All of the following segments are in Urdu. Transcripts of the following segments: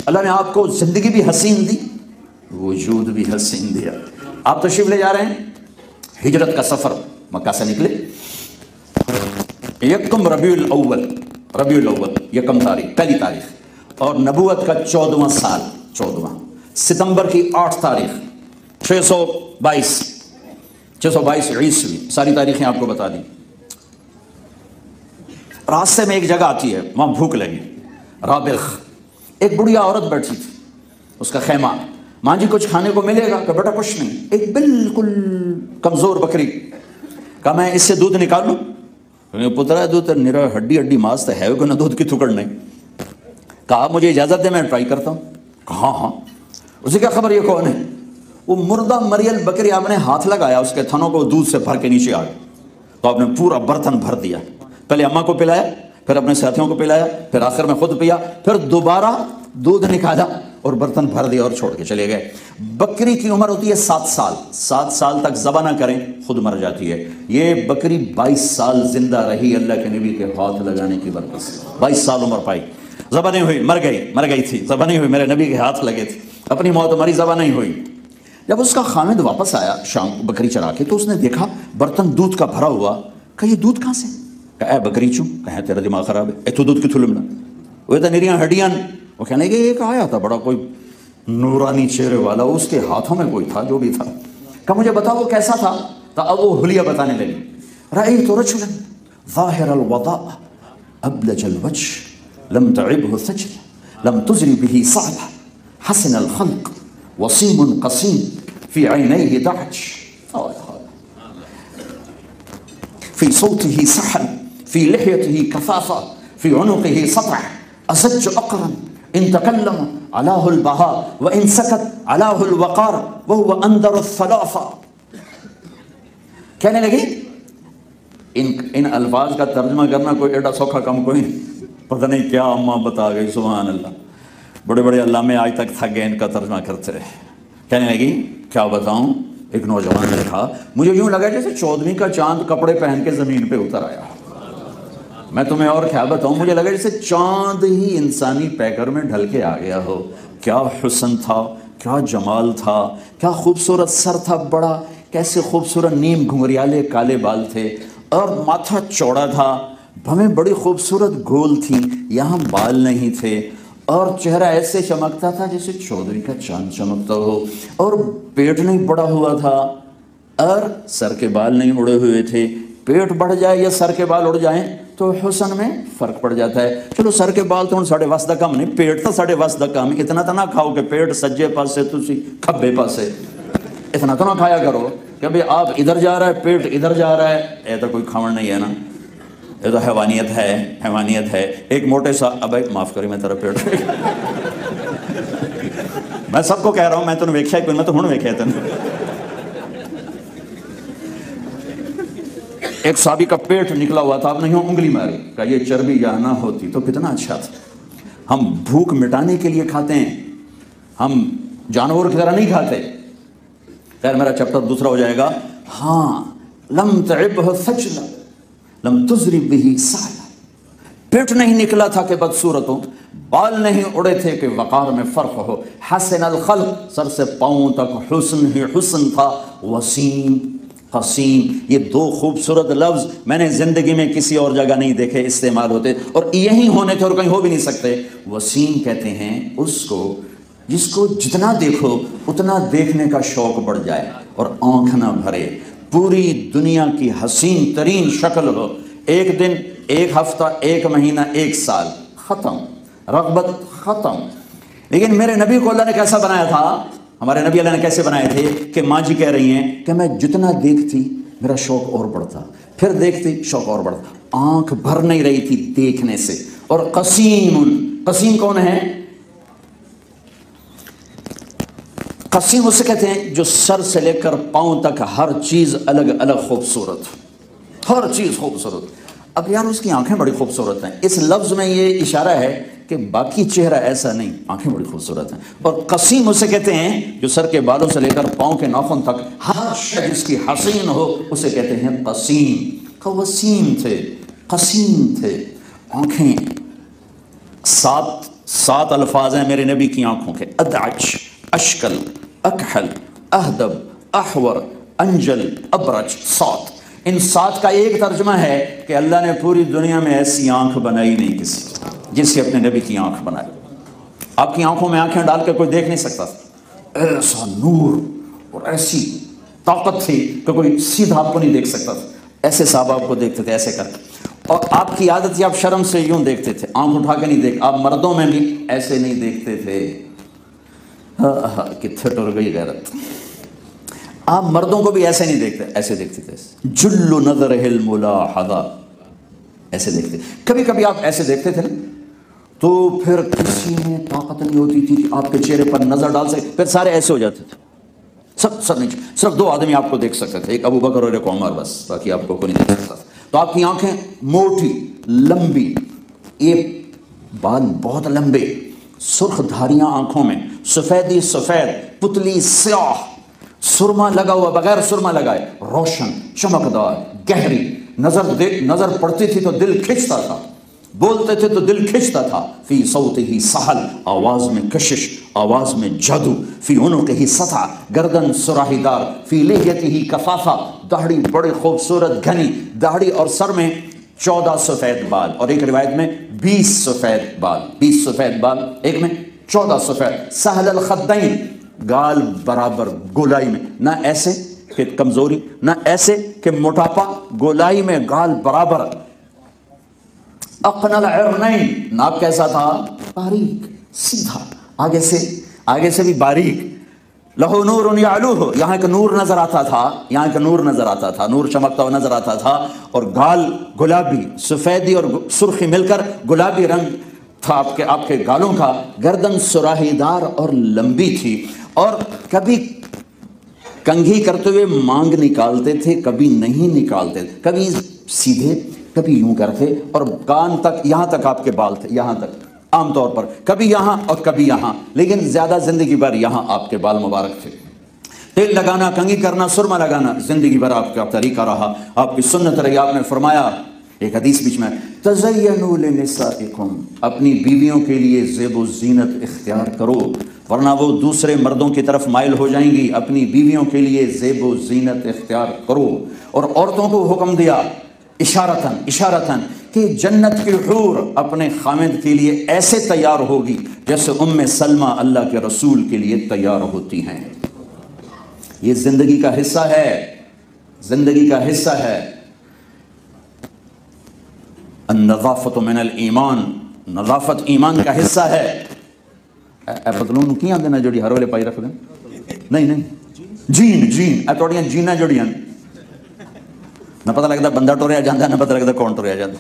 اللہ نے آپ کو زندگی بھی حسین دی، وجود بھی حسین دیا۔ آپ تشریف لے جا رہے ہیں، ہجرت کا سفر، مکہ سے نکلے، یکم ربیع الاول یکم تاریخ، پہلی تاریخ، اور نبوت کا 14واں سال، 14واں ستمبر کی 8 تاریخ 622 عیسوی، ساری تاریخیں آپ کو بتا دی۔ راستے میں ایک جگہ آتی ہے، وہاں بھوک لگی، رابغ، ایک بڑھیا عورت بیٹھی تھی، اس کا خیمہ، ماں جی کچھ کھانے کو ملے گا؟ کہ بیٹا کچھ نہیں۔ ایک بالکل کمزور بکری، کہا میں اس سے دودھ نکالوں؟ پترا دودھ نرا ہڈی ماس ہے کہ نہ دودھ کی تھکڑ نہیں۔ کہا مجھے اجازت دے میں ٹرائی کرتا ہوں۔ کہا ہاں۔ اسے کیا خبر یہ کون ہے؟ وہ مردہ مریل بکری، آپ نے ہاتھ لگایا اس کے تھنوں کو دودھ سے بھر کے نیچے آ گئے، تو آپ نے پورا برتن بھر دیا، پہلے اماں کو پلایا، پھر اپنے ساتھیوں کو پلایا، پھر آخر میں خود پیا، پھر دوبارہ دودھ نکالا اور برتن بھر دیا اور چھوڑ کے چلے گئے۔ بکری کی عمر ہوتی ہے 7 سال، 7 سال تک ذبح نہ کریں خود مر جاتی ہے۔ یہ بکری 22 سال زندہ رہی اللہ کے نبی کے ہاتھ لگانے کی برکت سے، 22 سال عمر پائی، ذبح نہیں ہوئی، مر گئی تھی، ذبح نہیں ہوئی، میرے نبی کے ہاتھ لگے تھے، اپنی موت مری، ذبح نہیں ہوئی۔ جب اس کا خامد واپس آیا شام بکری چرا کے، تو اس نے دیکھا برتن دودھ کا بھرا ہوا، کہ یہ دودھ کہاں سے؟ کہ اے بکری چوں، کہے تیرا دماغ خراب ہے، ایتھو دودھ کی تھلمنا، وہ تو نریاں ہڈیاں۔ وہ کہنے کہ ایک آیا تھا بڑا کوئی نورانی چہرے والا، اس کے ہاتھوں میں کوئی تھا، جو بھی تھا، کہ مجھے بتا وہ کیسا تھا؟ تو اب وہ حلیہ بتانے لگی، رأیت رجلا ظاہر الوضاء ابلج الوجه لم تعبه ثجل لم تزر به صعبة حسن الخلق وصيم قصيم في عينيه دعج في صوته سحل في لحيته كثافة في عنقه سطع أزج أقرا إن تكلم علاه البهاء وإن سكت علاه الوقار وهو أندر الثلاثة۔ کہنے لگی ان الفاظ کا ترجمہ کرنا کوئی ایڈا سوکھا کم کوئی نہیں، پتہ نہیں کیا اماں بتا گئی، سبحان اللہ، بڑے بڑے علامے آج تک تھک گئے ان کا ترجمہ کرتے رہے۔ کہنے لگی کیا بتاؤں، ایک نوجوان نے کہا مجھے یوں لگا جیسے 14ویں کا چاند کپڑے پہن کے زمین پہ اتر آیا۔ میں تمہیں اور کیا بتاؤں، مجھے لگا جیسے چاند ہی انسانی پیکر میں ڈھل کے آ گیا ہو۔ کیا حسن تھا، کیا جمال تھا، کیا خوبصورت سر تھا بڑا، کیسے خوبصورت نیم گھنگریالے کالے بال تھے، اور ماتھا چوڑا تھا، بھویں بڑی خوبصورت گول تھیں، یہاں بال نہیں تھے، اور چہرہ ایسے چمکتا تھا جیسے 14ویں کا چاند چمکتا ہو، اور پیٹ نہیں بڑا ہوا تھا، اور سر کے بال نہیں اڑے ہوئے تھے۔ پیٹ بڑھ جائے یا سر کے بال اڑ جائیں تو حسن میں فرق پڑ جاتا ہے۔ چلو سر کے بال تو ساڑھے وس دا کم نہیں، پیٹ تو ساڑھے وس دا کم، اتنا تو نہ کھاؤ کہ پیٹ سجے پاسے تسی کھبے پاسے، اتنا تو نہ کھایا کرو کہ بھئی آپ ادھر جا رہا ہے پیٹ ادھر جا رہا ہے، یہ تو کوئی کھاون نہیں ہے نا، یہ تو حیوانیت ہے۔ ایک موٹے سا ابے معاف کری میں تیرا پیٹ میں سب کو کہہ رہا ہوں، میں تنوں ویکھیا کوئی، میں تو ہن ویکھیا تینوں۔ ایک صحابی کا پیٹ نکلا ہوا تھا، آپ نے یوں انگلی ماری، کہا یہ چربی یہاں نہ ہوتی تو کتنا اچھا تھا۔ ہم بھوک مٹانے کے لیے کھاتے ہیں، ہم جانور کی طرح نہیں کھاتے۔ خیر میرا چیپٹر دوسرا ہو جائے گا۔ ہاں، لم تعبہ ثجلا لم تزری بہ سعلا، پیٹ نہیں نکلا تھا کہ بدصورت ہو، بال نہیں اڑے تھے کہ وقار میں فرق ہو، حسن الخلق، سر سے پاؤں تک حسن ہی حسن تھا، وسیم قسیم، یہ 2 خوبصورت لفظ میں نے زندگی میں کسی اور جگہ نہیں دیکھے استعمال ہوتے، اور یہی ہونے تھے اور کہیں ہو بھی نہیں سکتے۔ وسیم کہتے ہیں اس کو جس کو جتنا دیکھو اتنا دیکھنے کا شوق بڑھ جائے اور آنکھ نہ بھرے، پوری دنیا کی حسین ترین شکل ہو، ایک دن، ایک ہفتہ، ایک مہینہ، ایک سال، ختم، رغبت ختم۔ لیکن میرے نبی کو اللہ نے کیسا بنایا تھا، ہمارے نبی اللہ نے کیسے بنائے تھے کہ ماں جی کہہ رہی ہیں کہ میں جتنا دیکھتی میرا شوق اور بڑھتا، پھر دیکھتی شوق اور بڑھتا، آنکھ بھر نہیں رہی تھی دیکھنے سے۔ اور قسیم کون ہے؟ قسیم اسے کہتے ہیں جو سر سے لے کر پاؤں تک ہر چیز الگ الگ خوبصورت، ہر چیز خوبصورت۔ اب یار اس کی آنکھیں بڑی خوبصورت ہیں، اس لفظ میں یہ اشارہ ہے کہ باقی چہرہ ایسا نہیں، آنکھیں بڑی خوبصورت ہیں۔ اور قسیم اسے کہتے ہیں جو سر کے بالوں سے لے کر پاؤں کے ناخن تک ہر شے جس کی حسین ہو اسے کہتے ہیں قسیم۔ وسیم تھے، قسیم تھے، آنکھیں 7 7 الفاظ ہیں میرے نبی کی آنکھوں کے، ادعج، اشکل، اکحل، اہدب، احور، انجل، ابرج، 7۔ ان 7 کا ایک ترجمہ ہے کہ اللہ نے پوری دنیا میں ایسی آنکھ بنائی نہیں کسی جس سے اپنے نبی کی آنکھ بنائی۔ آپ کی آنکھوں میں آنکھیں ڈال کے کوئی دیکھ نہیں سکتا، ایسا نور اور ایسی طاقت تھی کہ کوئی سیدھا آپ کو نہیں دیکھ سکتا تھا، ایسے صحابہ آپ کو دیکھتے تھے ایسے کر کے، اور آپ کی عادت تھی آپ شرم سے یوں دیکھتے تھے، آنکھ اٹھا کے نہیں دیکھ، آپ مردوں میں بھی ایسے نہیں دیکھتے تھے۔ کتنے ٹر گئی غیرت، آپ مردوں کو بھی ایسے نہیں دیکھتے، ایسے دیکھتے تھے، جل نظر الملاحظہ، ایسے دیکھتے۔ کبھی کبھی آپ ایسے دیکھتے تھے نا تو پھر کسی میں طاقت نہیں ہوتی تھی کہ آپ کے چہرے پر نظر ڈال سکے، پھر سارے ایسے ہو جاتے تھے، سب نہیں، صرف 2 آدمی آپ کو دیکھ سکتے تھے، ایک ابو بکر اور ایک عمر، بس باقی آپ کو کوئی نہیں دیکھ سکتا۔ تو آپ کی آنکھیں موٹی، لمبی، یہ بال بہت لمبے، سرخ دھاریاں آنکھوں میں، سفیدی سفید، پتلی سیاہ، سرما لگا ہوا بغیر سرما لگائے، روشن، چمکدار، گہری، نظر پڑتی تھی تو دل کھنچتا تھا، بولتے تھے تو دل کھنچتا تھا، فی صوتہ سحل، آواز میں کشش، آواز میں جادو، فی عنقہ سطع، گردن سراہی دار، فی لحیتہ کفافہ، داڑھی بڑی خوبصورت گھنی، داڑھی اور سر میں 14 سفید بال، اور ایک روایت میں 20 سفید بال، 20 سفید بال، ایک میں 14 سفید، سہل الخدین، گال برابر گولائی میں، نہ ایسے کہ کمزوری، نہ ایسے کہ موٹاپا، گولائی میں گال برابر، اقنل عرنین، ناک کیسا تھا؟ باریک، سیدھا، آگے سے بھی باریک، لہو نور یعلوہ، یہاں ایک نور نظر آتا تھا، نور چمکتا ہوا نظر آتا تھا، اور گال گلابی، سفیدی اور سرخی مل کر گلابی رنگ تھا آپ کے گالوں کا، گردن سراہی دار اور لمبی تھی، اور کبھی کنگھی کرتے ہوئے مانگ نکالتے تھے، کبھی نہیں نکالتے تھے، کبھی سیدھے کبھی یوں کرتے، اور کان تک، یہاں تک آپ کے بال تھے، یہاں تک عام طور پر، کبھی یہاں اور کبھی یہاں، لیکن زیادہ زندگی بھر یہاں آپ کے بال مبارک تھے۔ تیل لگانا، کنگھی کرنا، سرما لگانا زندگی بھر آپ کا طریقہ رہا، آپ کی سنت رہی۔ آپ نے فرمایا ایک حدیث بیچ میں، تزینوا لنسائکم، اپنی بیویوں کے لیے زیب و زینت اختیار کرو ورنہ وہ دوسرے مردوں کی طرف مائل ہو جائیں گی، اپنی بیویوں کے لیے زیب و زینت اختیار کرو۔ اور عورتوں کو حکم دیا اشارتاً کہ جنت کی حور اپنے خامد کے لیے ایسے تیار ہوگی جیسے سلمہ اللہ کے رسول کے لیے تیار ہوتی ہیں۔ یہ زندگی کا حصہ ہے، النظافت من الایمان، نظافت ایمان کا حصہ ہے۔ اے پتلون کیاں دینا جڑی ہر ویلے پائی رکھ دیں، نہیں جین اے توڑیاں جینا جڑیاں نہ پتہ لگتا بندہ ٹوریا جاندہ، نہ پتہ لگتا کون ٹوریا جاندہ۔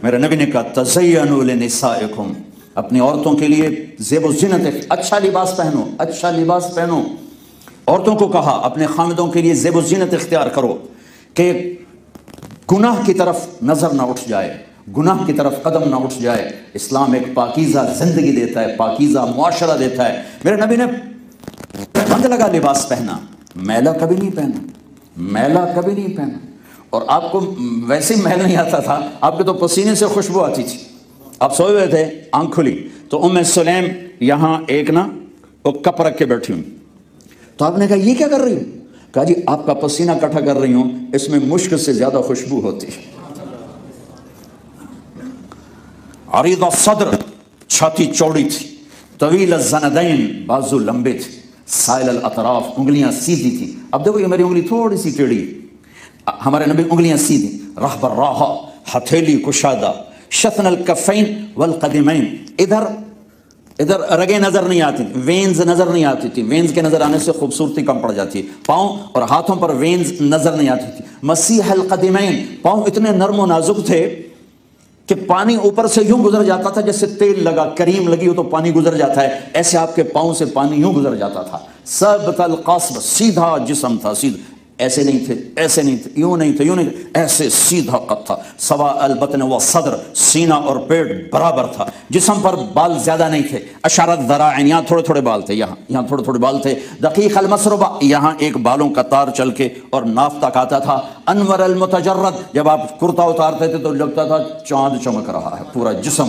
میرے نبی نے کہا تزینوا لنسائکم، اپنی عورتوں کے لیے زیب و زینت، اچھا لباس پہنو۔ عورتوں کو کہا اپنے خامدوں کے لیے زیب و زینت اختیار کرو کہ گناہ کی طرف نظر نہ اٹھ جائے، گناہ کی طرف قدم نہ اٹھ جائے۔ اسلام ایک پاکیزہ زندگی دیتا ہے، پاکیزہ معاشرہ دیتا ہے۔ میرے نبی نے بند لگا لباس پہنا، میلا کبھی نہیں پہنا، اور آپ کو ویسے ہی محل نہیں آتا تھا، آپ کے تو پسینے سے خوشبو آتی تھی۔ آپ سوئے ہوئے تھے، آنکھ کھلی تو سلیم یہاں ایک وہ کپ رکھ کے بیٹھی ہوں، تو آپ نے کہا یہ کیا کر رہی ہوں؟ کہا جی آپ کا پسینہ اکٹھا کر رہی ہوں، اس میں مشک سے زیادہ خوشبو ہوتی ہے۔ عریض الصدر، چھاتی چوڑی تھی، طویل الزندین، بازو لمبے تھے، سائل الاطراف، انگلیاں سیدھی تھی۔ اب دیکھو یہ میری انگلی تھوڑی سی ٹیڑھی، ہمارے نبی انگلیاں سیدھی، رہب الراحہ، ہتھیلی کشادہ، شثن الکفین والقدمین، ادھر رگیں نظر نہیں آتی، وینز نظر نہیں آتی تھی، وینز کے نظر آنے سے خوبصورتی کم پڑ جاتی ہے، پاؤں اور ہاتھوں پر وینز نظر نہیں آتی تھی، مسیح القدمین، پاؤں اتنے نرم و نازک تھے کہ پانی اوپر سے یوں گزر جاتا تھا جیسے تیل لگا، کریم لگی ہو تو پانی گزر جاتا ہے، ایسے آپ کے پاؤں سے پانی یوں گزر جاتا تھا۔ ثبت القصب، سیدھا جسم تھا، سیدھا، ایسے نہیں تھے، یوں نہیں تھے، ایسے سیدھا قد تھا۔ سوا البطن والصدر، سینہ اور پیٹ برابر تھا، جسم پر بال زیادہ نہیں تھے۔ اشارت ذراعین، یہاں تھوڑے تھوڑے بال تھے، یہاں تھوڑے تھوڑے بال تھے۔ دقیق المسربہ، یہاں ایک بالوں کا تار چل کے اور ناف تک آتا تھا۔ انور المتجرد، جب آپ کرتا اتارتے تھے تو لگتا تھا چاند چمک رہا ہے، پورا جسم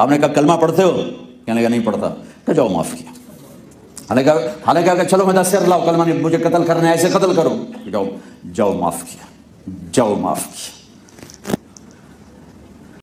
آپ نے کہا کلمہ پڑھتے ہو؟ کہنے لگا نہیں پڑھتا. کہ جاؤ معاف کیا. حالانکہ کہ چلو میں 10 سیر لاؤ، کلمہ نہیں، مجھے قتل کرنا ہے، ایسے قتل کرو. جاؤ معاف کیا، جاؤ معاف کیا.